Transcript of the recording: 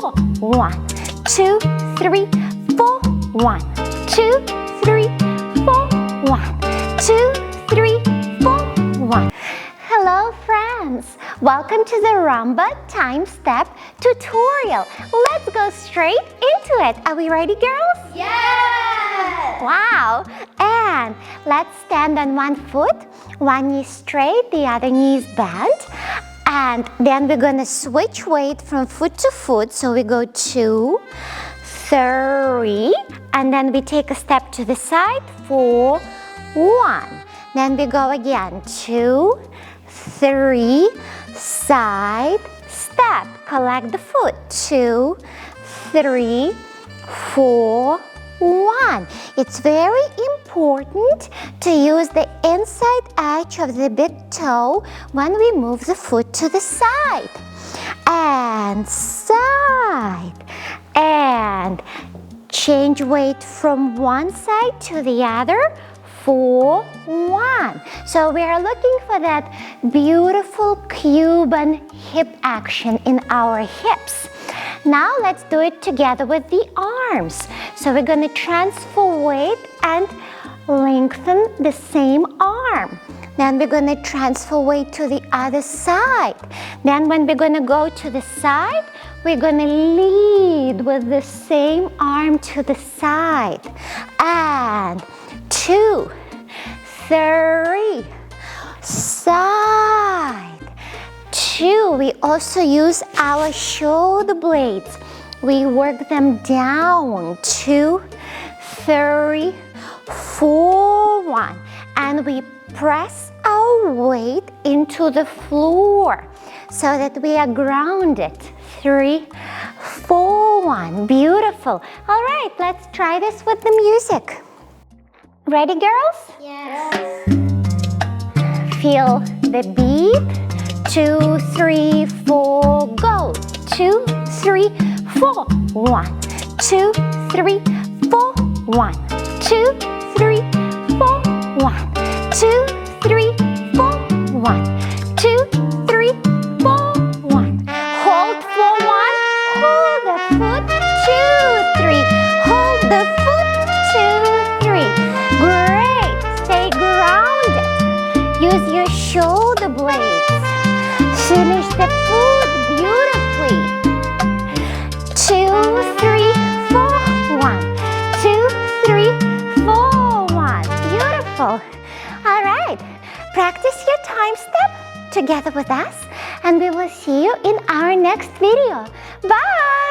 4. 1, 2, 3, 4. 1, 2, 3, 4. 1, 2, 3, 4. 1. Hello friends! Welcome to the Rumba Time Step tutorial. Let's go straight into it. Are we ready, girls? Yes! Wow! And let's stand on one foot. One knee straight, the other knee is bent. And then we're going to switch weight from foot to foot. So we go 2, 3, and then we take a step to the side, 4, 1. Then we go again, 2, 3, side, step. Collect the foot, 2, 3, 4, 1. It's very important to use the inside edge of the big toe when we move the foot to the side. And side. And change weight from one side to the other. 4, 1. So we are looking for that beautiful Cuban hip action in our hips. Now let's do it together with the arms. So we're going to transfer weight and lengthen the same arm. Then we're going to transfer weight to the other side. Then when we're going to go to the side, we're going to lead with the same arm to the side. And 2, 3, side. 2, we also use our shoulder blades. We work them down. 2, 3, 4, 1. And we press our weight into the floor so that we are grounded. 3, 4, 1. Beautiful. All right, let's try this with the music. Ready, girls? Yes. Feel the beat. 2, 3, 4, go. 2, 3, 4. 1, 2, 3, 4. 1, 2, 3, 4. 1, 2, 3, 4. 1, 2, 3, 4. 1. Hold for 1. Hold the foot. 2, 3. Hold the foot. 2, 3. Great. Stay grounded. Use your shoulder blades. Finish the foot beautifully. 2, 3, 4, 1. 2, 3, 4, 1. Beautiful. All right. Practice your time step together with us, and we will see you in our next video. Bye.